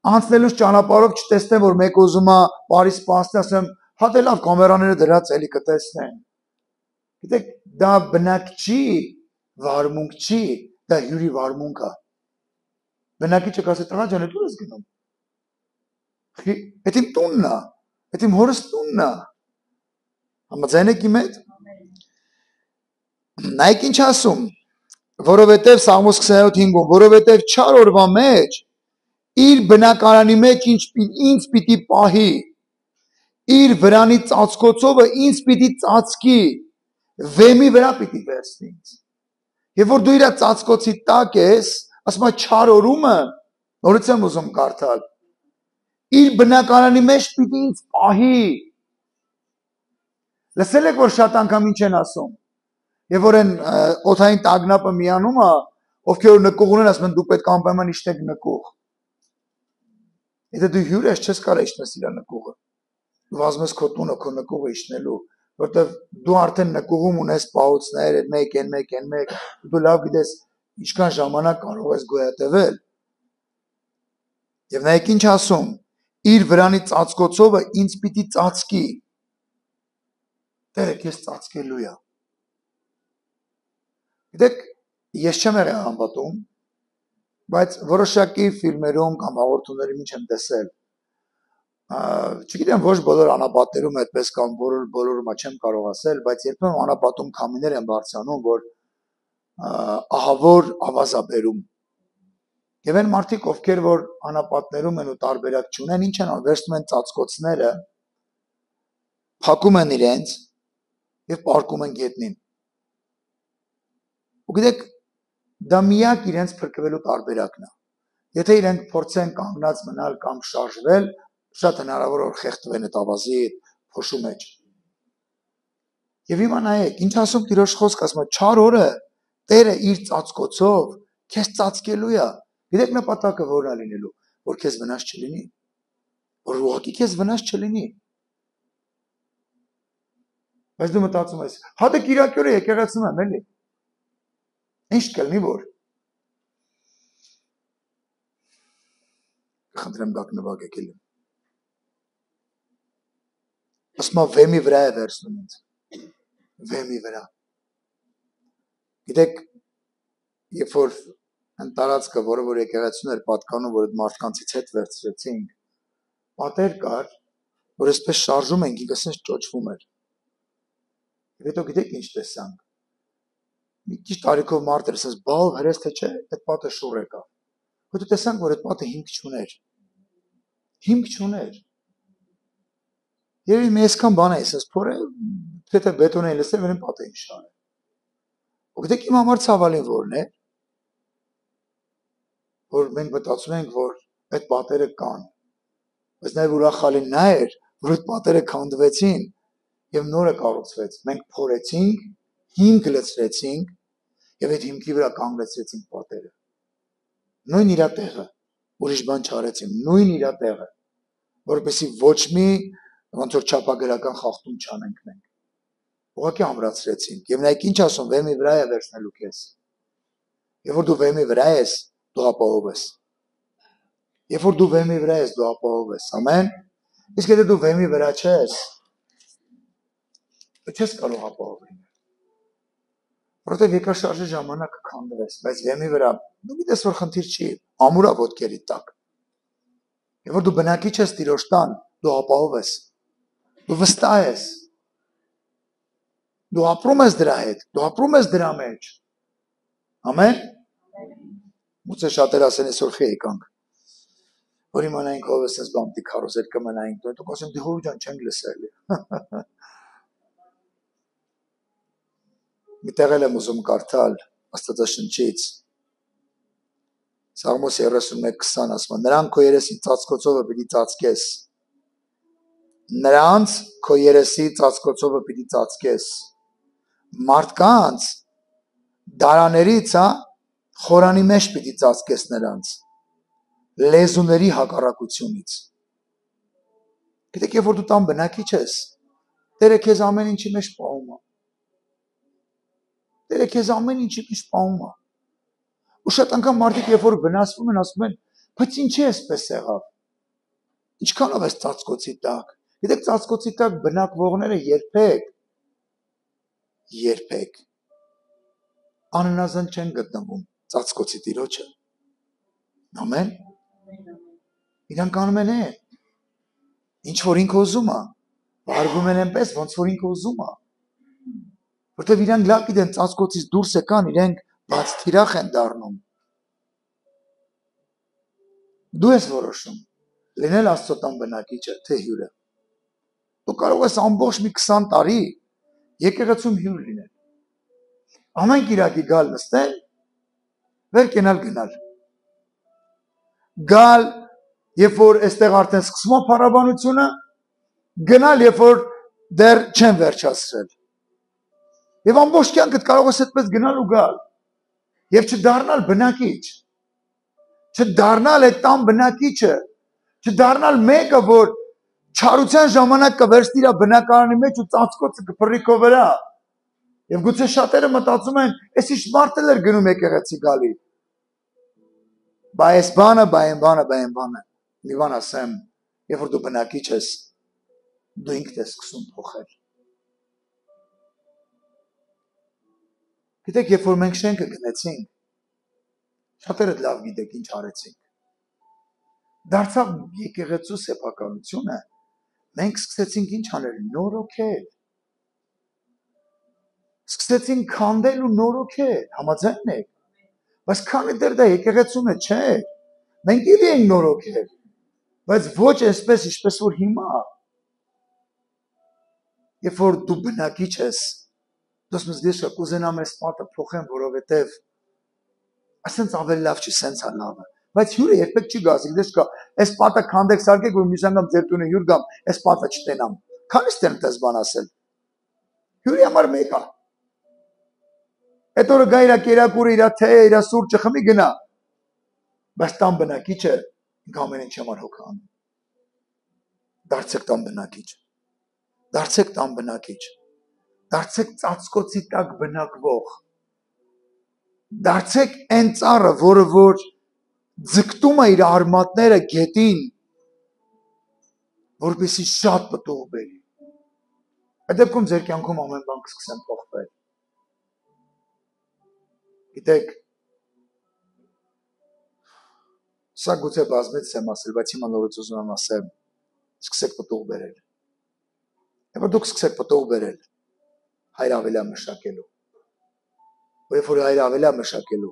Անցնելուց ճանապարհով չտեսնեմ, որ մեկ ուզում է բարի սպասի, ասեմ, հա դե լավ կամերաները դրած էլի կտեսնեն։ Գիտեք, դա բնակչի վարմունք չի, դա հյուրի վարմունք է։ Բնակիչը կասի, տղա ջան, դու ես գնում։ Այդ իմ տունն է, այդ իմ հորս տունն է։ Համաձայն եք իմ հետ։ Նայեք ինչ ասում, որովհետև Սաղմոս 27:5-ում, որովհետև չար օրվա մեջ իր բնակարանի մեջ ինձ պիտի պահի, իր վրանի ծածկոցովը ինձ պիտի ծածկի, վեմի վրա պիտի վերցնի ինձ։ Եվ որ դու իր ծածկոցի տակ ես, ասում է չար օրումը, նորից եմ ուզում կարդալ, իր բնակարանի մեջ պիտի ինձ պահի։ Լսել եք, որ շատ անգամ ինչ են ասում, եւ որ են օթային տագնապը միանում է, ովքեր որ նկուղ ունեն, ասում են դու պետք է անպայման իշտեք նկուղ։ Եթե դու հյուր ես, չես կարող իշտես իր նկուղը։ Դու ասում ես քո տունը քո նկուղը իշնելու, որտեվ դու արդեն նկուղում ունես պահոցներ, մեկ, դու լավ գիտես ինչքան ժամանակ կարող ես գոյատևել։ Եվ նայեք ինչ ասում, իր վրանի ծածկոցովը ինձ պիտի ծածկի։ Տերը քեզ ծածկելու է։ Գիտեք, ես չեմ եղել անապատում, բայց որոշակի ֆիլմերում կամ հաղորդումներում ինչ եմ տեսել, չգիտեմ ոչ բոլոր անապատներում այդպես կամ բոլորում չեմ կարող ասել, բայց երբեմն անապատում քամիներ են բարձրանում, որ ահավոր ավազ է բերում։ Եվ այն մարդիկ, ովքեր որ անապատներում են ու տարբերակ չունեն, ինչ են անում, վերցնում են ծածկոցները, փակում են իրենց եւ պարկում են գետնին։ Ու գիտեք, դա միակ իրենց փրկվելու տարբերակն է։ Եթե իրենք փորձեն կանգնած մնալ կամ շարժվել, շատ հնարավոր որ խեղդվեն այդ ավազի փոշու մեջ։ Եվ հիմա նայեք, ինչ ասում Տիրոջ խոսքը, ասում է, չար օրը Տերը իր ծածկոցով քեզ ծածկելու է։ Գիտեք նպատակը որն է լինելու, որ քեզ վնաս չլինի, որ ուղղակի քեզ վնաս չլինի։ Բայց դու մտածում ես, հա դե Կիրակի օրը եկեղեցում եմ, էլի։ Ինչ կլինի որ։ Խնդրեմ գաք նվագեք էլի։ Ասում է վեմի վրա է վերցնում ինձ։ Վեմի վրա։ Գիտեք, երբ որ ընտարածքը, որը որ եկեղեցուն էր պատկանում, որ այդ մարդկանցից հետ վերցրեցինք, պատեր կար, որ այսպես շարժում ենք, ինքս ինձ ճոճվում էր։ Եվ հետո գիտեք ինչ տեսանք։ Մի քիչ տարիքով մարդ էր, ասես բալ հրես թե չէ, այդ պատը շուռ եկավ։ Հետո տեսանք, որ այդ պատը հիմք չուներ։ Հիմք չուներ։ Եվ մի այսքան բան է, ասես փորը, թե բետոն է լսել, վրան պատը ինչ շարել։ Ու գիտեք իմ համար ցավալին որն է, որ մենք մտածում ենք, որ այդ պատերը կան։ Բայց նաև ուրախալին նա էր, որ այդ պատերը քանդվեցին եւ նորը կառուցվեց։ Մենք փորեցինք, հիմք լցրեցինք եւ այդ հիմքի վրա կանգնեցրեցինք պատերը։ Նույն իրա տեղը, ուրիշ բան չարեցին, նույն իրա տեղը, որպեսզի ոչ մի ոնց որ չափագրական խախտում չանենք մենք։ Ուղղակի ամրացրեցինք եւ նայեք ինչ ասում, վեմի վրա է վերցնելու քեզ։ Երբ որ դու վեմի վրա ես, դու ապահով ես։ Երբ որ դու վեմի վրա ես, դու ապահով ես։ Ամեն։ Իսկ եթե դու վեմի վրա չես, չես կարող ապահով լինել։ Որովհետև երկրաշարժի ժամանակ քանդվես, բայց վեմի վրա դու գիտես որ խնդիր չի, ամուրա ոտքերի տակ։ Երբ որ դու բնակիչ ես Տիրոջ տան, դու ապահով ես։ Դու վստահ ես։ Դու ապրում ես դրա հետ, դու ապրում ես դրա մեջ։ Ամեն։ Ուցե շատեր ասեն այսօր խի եկանք։ Որ իմանայինք ով ես այս բամտի քարոզել կմնայինք, դու ասեմ դե հոր ջան չենք լսել։ Մի տեղ եմ ուզում կարդալ Աստվածաշնչից։ Սաղմոս 31:20 ասում է. նրան քո երեսի ծածկոցովը պիտի ծածկես։ Նրանց քո երեսի ծածկոցովը պիտի ծածկես։ Մարդկանց դարաներից, խորանի մեջ պիտի ծածկես նրանց։ Լեզուների հակառակությունից։ Գիտեք, երբ որ դու տան բնակիչ ես, Տերը քեզ ամեն ինչի մեջ պահում է։ Տերը քեզ ամեն ինչի մեջ պահում է։ Ու շատ անգամ մարդիկ երբ որ վնասվում են, ասում են, բայց ինչի էսպես եղավ։ Ինչքանով ես ծածկոցի տակ։ Գիտեք, ծածկոցի տակ բնակվողները երբեք անհնազանդ չեն գտնվում ծածկոցի Տիրոջը։ Ամեն։ Իրանք անում են է։ Ինչ որ ինքը ուզում է, վարվում են այնպես, ոնց որ ինքը ուզում է։ Որտեվ իրանք լավ գիտեն ծածկոցից դուրս եկան, իրենք բաց թիրախ են դառնում։ Դու ես որոշում լինել Աստծո տան բնակիչը, թե հյուրը։ Դու կարող ես ամբողջ մի 20 տարի եկեղեցում հյուր լինել։ Ամեն Կիրակի գալ նստել, վեր կենալ գնալ։ Գալ, երբ որ այստեղ արդեն սկսում է փառաբանությունը, գնալ, երբ որ դեռ չեն վերջացրել։ Եվ ամբողջ կյանքդ կարող ես այդպես գնալ ու գալ։ Եվ չդառնալ բնակիչ։ Չդառնալ այդ տան բնակիչը, չդառնալ մեկը, որ Չարության ժամանակ կվերցնի իր բնակարանի մեջ ու ծածկոցը կփռի քո վրա։ Եվ գուցե շատերը մտածում են, այս ինչ մարդ էլ էր գնում եկեղեցի գալի։ Բա այս բանը, բա այն բանը։ Մի բան ասեմ, երբ որ դու բնակիչ ես, դու ինքդ ես սկսում փոխել։ Գիտեք, երբ որ մենք շենքը գնեցինք, շատերը լավ գիտեք ինչ արեցինք։ Դարձավ եկեղեցու սեփականությունը, մենք սկսեցինք ինչ անել, նորոգել։ Սկսեցինք քանդել ու նորոգել, համաձայն եք։ Բայց քանի դեռ դա եկեղեցուն է, չէ։ Մենք իրի ենք նորոգել, բայց ոչ այսպես, ինչպես որ հիմա։ Երբ որ դու բնակիչ ես, դու ասես կուզենամ այս պատը փոխեմ, որովհետև ասենց ավելի լավ չի, սենց է լավը։ Բայց հյուրը երբեք չի գա, ասես կա, այս պատը քանդեք սարքեք, որ մյուս անգամ ձեր տունը հյուր գամ, այս պատը չտենամ։ Քանից տեն դες բան ասել։ Հյուրի համար մեկ է։ Այդ օրը գա իր կերակուրը, իր թեյը, իր սուրճը խմի գնա։ Բայց տան բնակիչը ամեն ինչ համար հոգ անում։ Դարձեք տան բնակիչ։ Դարձեք տան բնակիչ։ Դարձեք ծածկոցի տակ բնակվող։ Դարձեք այն ծառը, որը որ ձգտում է իր արմատները գետին, որպեսզի շատ պտուղ բերի։ Այդ դեպքում ձեր կյանքում ամեն բան կսկսեն փոխվել։ Գիտեք, սա գուցե բազմից եմ ասել, բայց հիմա նորից ուզում եմ ասեմ, սկսեք պտուղ բերել։ Եվ որ դուք սկսեք պտուղ բերել, հայր ավելի մշակելու։ Երբ որ հայր ավելի մշակելու,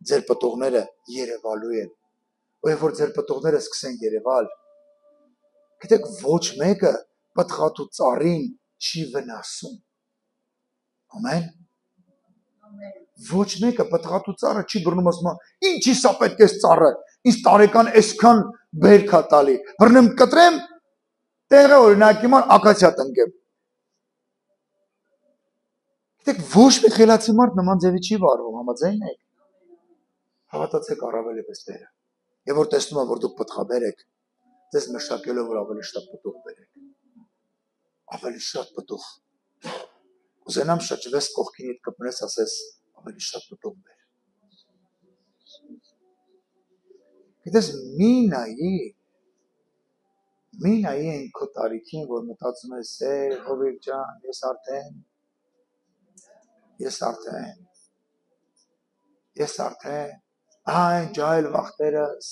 ձեր պտուղները երևալու են։ Երբ որ ձեր պտուղները սկսեն երևալ, գիտեք, ոչ մեկը պտղատու ծառին չի վնասում։ Ամեն։ Ոչ մեկը պտղատու ծառը չի բռնում ասում, ինչի սա պետք է ծառը, ինձ տարեկան այսքան բերք է տալի, բռնեմ կտրեմ, տեղը օրինակ հիմա ակացիա տնկեմ։ Գիտեք, ոչ մի խելացի մարդ նման ձևի չի վարվում, համաձայն եք։ Հավատացեք առավել եւս Տերը։ Եվ որ տեսնում եմ, որ դուք պտղաբեր եք, ձեզ մշակելով որ ավելի շատ պտուղ բերեք։ Ավելի շատ պտուղ։ Ուզենամ շրջվես կողքինիդ կպնես, ասես ավելի շատ պտուղ բեր։ Գիտես, մի նայի են քո տարիքին, որ մտածում ես, Հովիկ ջան, ես արդեն, այն ջահել վախտերս,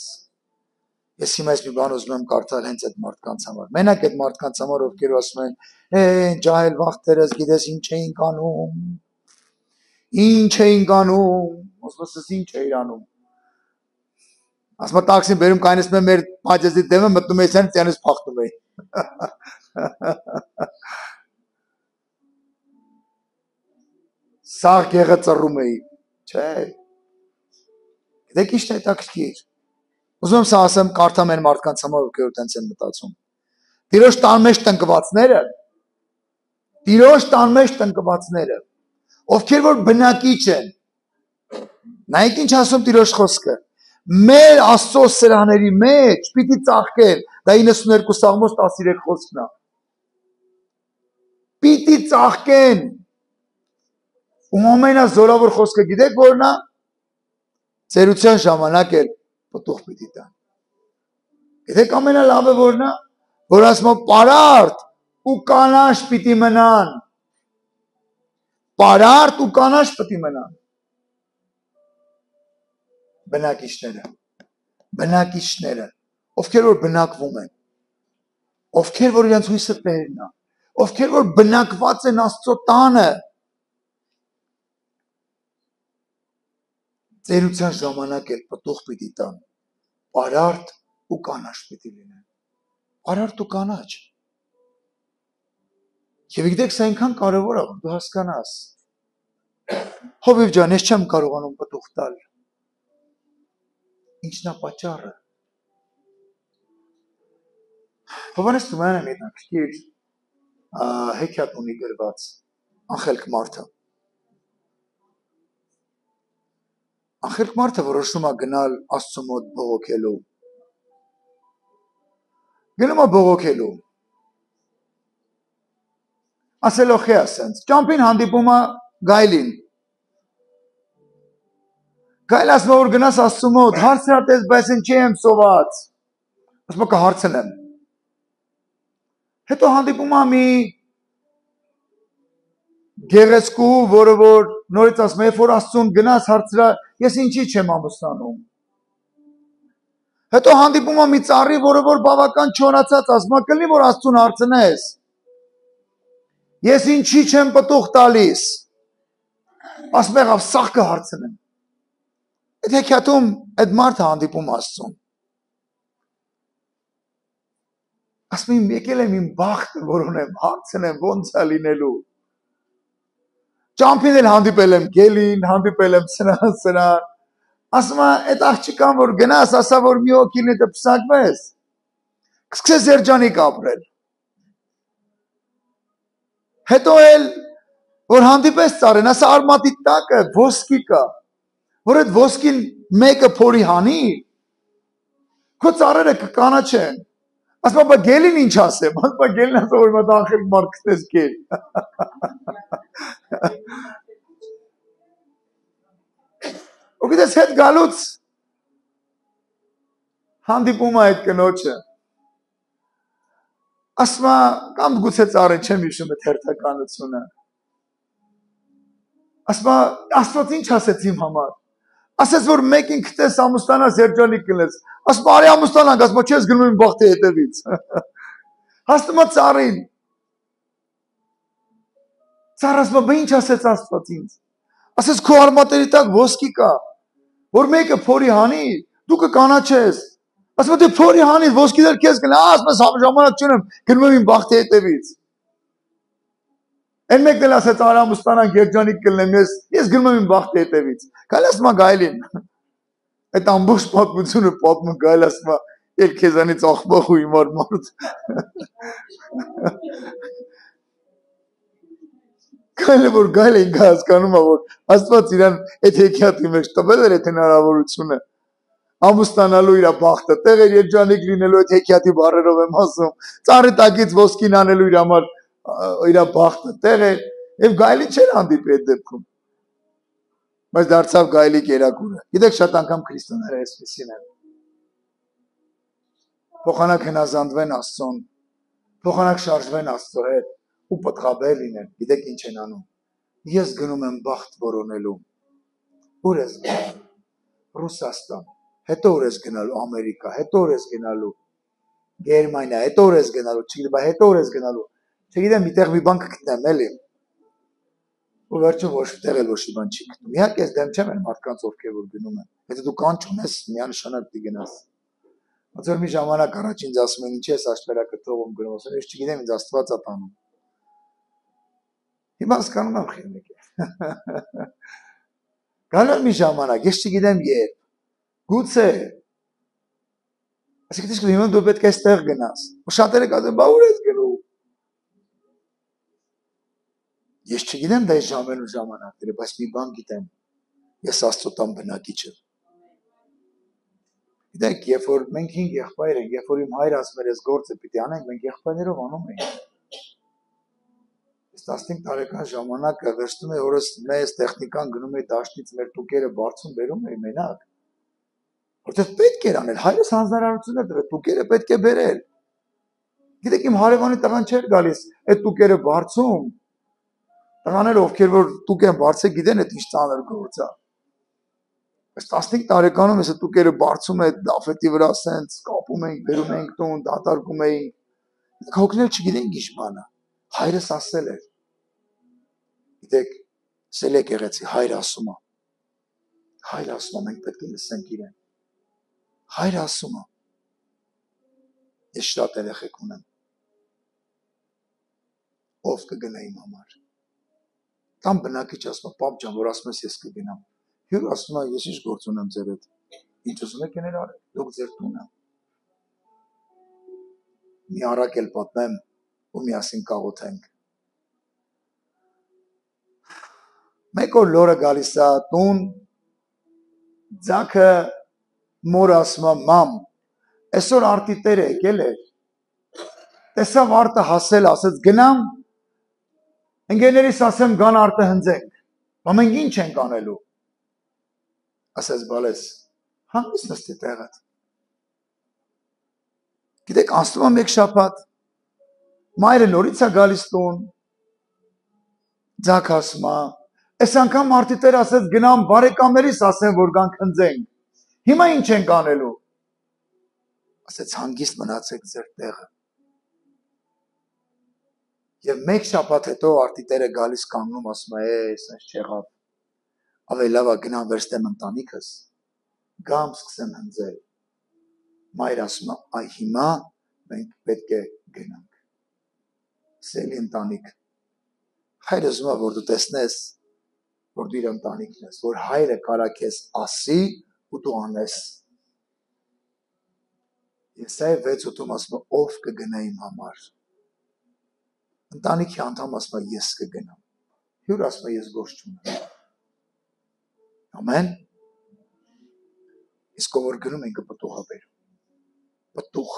ես հիմա ես մի բան ուզում եմ կարդալ հենց այդ մարդկանց համար, մենակ այդ մարդկանց համար, ովքեր ասում են, ջահել վախտերս, գիտես ինչ էինք անում, ասում ինչ էիր անում, ասում տաքսին բերում կանեսում եմ մեր պաջեզի դեմը, մտնում ես են, ծյանից պախտում էի, սաղ գեղը ծռում էի, չէ, գիտեք իշտ է հետաքրքիր, ուզում եմ սա ասեմ, կարդամ են մարդկանց համար, ովքեր տենց են մտածում, Տիրոջ տան մեջ տնկվածները, ովքեր որ բնակիչ են, նայեք ինչ ասում Տիրոջ խոսքը, մեր Աստծո սրահների մեջ պիտի ծաղկեն, դա 92 Սաղմոս 13 խոսքն է, պիտի ծաղկեն, ու ամենազորավոր խոսքը գիտեք որն է, ծերության ժամանակ էլ պտուղ պիտի տան, գիտեք ամենալավը որն է, որ ասում է պարարտ ու կանաչ պիտի մնան, պարարտ ու կանաչ պիտի մնան, բնակիչները, ովքեր որ բնակվում են, ովքեր որ իրենց հույսը Տերն է, ովքեր որ բնակված են Աստծո տանը, ծերության ժամանակ էլ պտուղ պիտի տան, պարարտ ու կանաչ պիտի լինեն, պարարտ ու կանաչ, և գիտեք սա այնքան կարևոր է, որ դու հասկանաս, Հովիվ ջան, ես չեմ կարողանում պտուղ տալ, ինչն է պատճառը, Հովհաննես Թումանյանը մի հետաքրքիր հեքիաթ ունի գրված, Անխելք մարդը, Անխելք մարդը որոշում է գնալ Աստծո մոտ բողոքելու, գնում է բողոքելու, ասելով է ասենց, ճամփին հանդիպում է Գայլին։ Գայլը ասում է, որ գնաս Աստծու մոտ, հարցրատես, բայց ինչի եմ սոված։ Ասում է, կհարցնեմ։ Հետո հանդիպում է մի գեղեցկու, որը որ նորից ասում է, երբ որ Աստծուն գնաս հարցրա, ես ինչի չեմ ամուսնանում։ Հետո հանդիպում է մի ծառի, որը որ բավական չորացած, ասում է, կլինի որ Աստծուն հարցնես։ Ես ինչի չեմ պտուղ տալիս։ Ասում եղավ, սաղ կհարցնեմ։ Այդ հեքիաթում այդ մարդը հանդիպում Աստծուն։ Ասում եմ, եկել եմ իմ բախտը, որ ունեմ, հարցնեմ, ոնց է լինելու։ Ճամփին էլ հանդիպել եմ գելին, հանդիպել եմ սրան։ Ասում է, այդ աղջիկան, որ գնաս, ասա, որ մի օքիլի դպսակվես, կսկսես երջանիկ ապրել։ Հետո էլ, որ հանդիպես ծառեն, ասա, արմատի տակը ոսկի կա, որ այդ ոսկին մեկը փորի հանի, քո ծառերը կկանաչեն։ Ասում է, բա գելին ինչ ասեմ, ասում է, գելին ասա, որ մատ ախել մարդ կտես գել։ Ու գիտես հետ գալուց հանդիպում է այդ կնոջը։ Ասում է, կամ գուցե ծառեն չեմ հիշում այդ հերթականությունը։ Ասում է, Աստված ինչ ասեց իմ համար։ Ասեց, որ մեկին գտես ամուսնանաս երջանիկ կլինես։ Ասում է, արի ամուսնանանք, ասում է, չես գնում իմ բախտի հետևից։ Հասնում է ծառին։ Ծառը ասում է, բա ինչ ասեց Աստված ինձ։ Ասեց, քո արմատերի տակ ոսկի կա, որ մեկը փորի հանի, դու կկանաչես։ Ասում է, դե փորի հանի, ոսկի դեր քեզ կլինի, ասում ես ժամանակ չունեմ, գնում եմ իմ բախտի հետևից։ Այն մեկն էլ ասեց, արա ամուսնանանք երջանիկ կլինեմ, ես գնում եմ իմ բախտի հետևից։ Գայլը ասում է Գայլին։ Այդ ամբողջ պատմությունը պատմում Գայլը ասում է, ել քեզանից աղբախ ու հիմար մարդ։ Գայլը որ Գայլը ինքը հասկանում է, որ Աստված իրան այդ հեքիաթի մեջ տվել էր այդ հնարավորությունը ամուսնանալու իր բախտը, տեղեր երջանիկ լինելու այդ հեքիաթի բառերով եմ ասում, ծառի տակից ոսկին անելու իր համար իր բախտը, տեղեր, եւ Գայլին չէր հանդիպի այդ դեպքում։ Բայց դարձավ Գայլի կերակուրը։ Գիտեք, շատ անգամ քրիստոնյաները այսպեսին են։ Փոխանակ հնազանդվեն Աստծուն, փոխանակ շարժվեն Աստծո հետ ու պատղաբեր լինեն։ Գիտեք ինչ են անում։ Ես գնում եմ բախտ որոնելու։ Ուր ես գնալու։ Ռուսաստան, հետո ուր ես գնալու Ամերիկա, հետո ուր ես գնալու Գերմանիա, հետո ուր ես գնալու, չգիտեմ, բայց հետո ուր ես գնալու։ Չգիտեմ, միտեղ մի բան կգտնեմ, էլի։ Ու վերջում ոչ տեղ էլ ոչ մի բան չի գտնում։ Իհարկե ես դեմ չեմ այն մարդկանց, ովքեր որ գնում են։ Եթե դու կանչ ունես, միանշանակ դի գնաս։ Ոնց որ մի ժամանակ առաջ ինձ ասում են, ինչ ես աշտարակը թողում գնում, ասում ես չգիտեմ, ինձ Աստված է տանում։ Հիմա հասկանում եմ խելնիկ է։ Գալու մի ժամանակ, ես չգիտեմ երբ։ Գուցե։ Այսինքն հիմա դու պետք է այստեղ գնաս։ Ու շատերը կասեն, բա ուր ես գնում։ Ես չգիտեմ դա ժամերու ժամանակները, բայց մի բան գիտեմ։ Ես Աստծո տան բնակիչ եմ։ Գիտեք, երբ որ մենք 5 եղբայր ենք, երբ որ իմ հայրը ասում էր, ես գործը պիտի անենք, մենք եղբայրներով անում էինք։ Ես 15 տարեկան ժամանակը վերջնում էի օրս մեծ տեխնիկան գնում էի դաշտից մեր տուկերը բարձում բերում էի մենակ։ Որտեղ պետք էր անել, հայրս հանձնարարություն էր տվել, տուկերը պետք է բերել։ Գիտեք, իմ հարևանի տղան չէր գալիս, այդ տուկերը բարձում։ Տղաները ովքեր որ տուկ են բարձել, գիտեն այդ ինչ ծանր գործ է։ Բայց 15 տարեկանում ես այդ տուկերը բարձում է դաֆետի վրա սենց կապում էինք, բերում էինք տուն, դատարկում էինք։ Հոգնել չգիտենք ինչ բան է։ Հայրս ասել էր։ Գիտեք, սել է եկեղեցի, հայր ասում է։ Հայր ասում է, մենք պետք է լսենք իրեն։ Հայր ասում է։ Ես շատ երեխեք ունեմ։ Ով կգնա իմ համար։ Կամ բնակիչ ասում է, պապ ջան, որ ասում ես ես կգնամ։ Հյուր ասում է, ես ինչ գործ ունեմ ձեր հետ։ Ինչ ուզում եք եներ արեք, դուք ձեր տունը։ Մի առակ էլ պատմեմ ու միասին կաղոթենք։ Մեկ օր լորը գալիս է տուն, ձակը մոր ասում է, մամ, այսօր արտի տերը եկել էր, տեսավ արտը հասել, ասեց գնամ, Ընկերներիս ասեմ գան արտը հնձենք, բա մենք ինչ ենք անելու։ Ասես բալես, հանգիստ նստի տեղդ։ Գիտեք, անցնում է մեկ շաբաթ, մայրը նորից է գալիս տուն, ձակ ասում է, այս անգամ մարդի տեր ասեց գնամ բարեկամներիս ասեմ, որ գանք հնձենք, հիմա ինչ ենք անելու։ Ասեց հանգիստ մնացեք ձեր տեղը։ Եվ մեկ շաբաթ հետո արդի տերը գալիս կանգնում ասում է, սենց չեղավ, ավելի լավ է գնամ վերստեմ ընտանիքս, գամ սկսեմ հնձել։ Մայր ասում է, այ հիմա մենք պետք է գնանք։ Սելի ընտանիք։ Հայրը ուզում է, որ դու տեսնես, որ դու իր ընտանիքն ես, որ հայրը կարա քեզ ասի ու դու անես։ Եսայիա 6:8-ում ասում է, ով կգնա իմ համար։ Ընտանիքի անդամ ասում է, ես կգնամ։ Հյուր ասում է, ես գործ չունեմ։ Ամեն։ Իսկ ով որ գնում ենք պտուղ է բերում։ Պտուղ։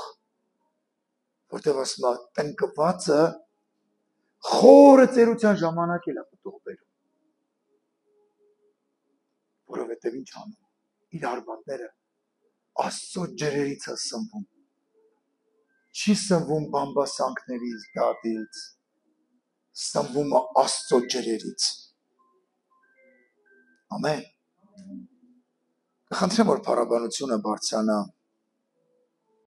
Որտեվ ասում է, տնկվածը խորը ծերության ժամանակ էլ է պտուղ բերում։ Որովհետև ինչ անում։ Իր արբատները Աստծո ջրերից է սնվում։ Չի սնվում բամբասանքներից, դատից, սնվում է Աստծո ջրերից։ Ամեն։ Կխնդրեմ, որ փառաբանությունը բարձրանա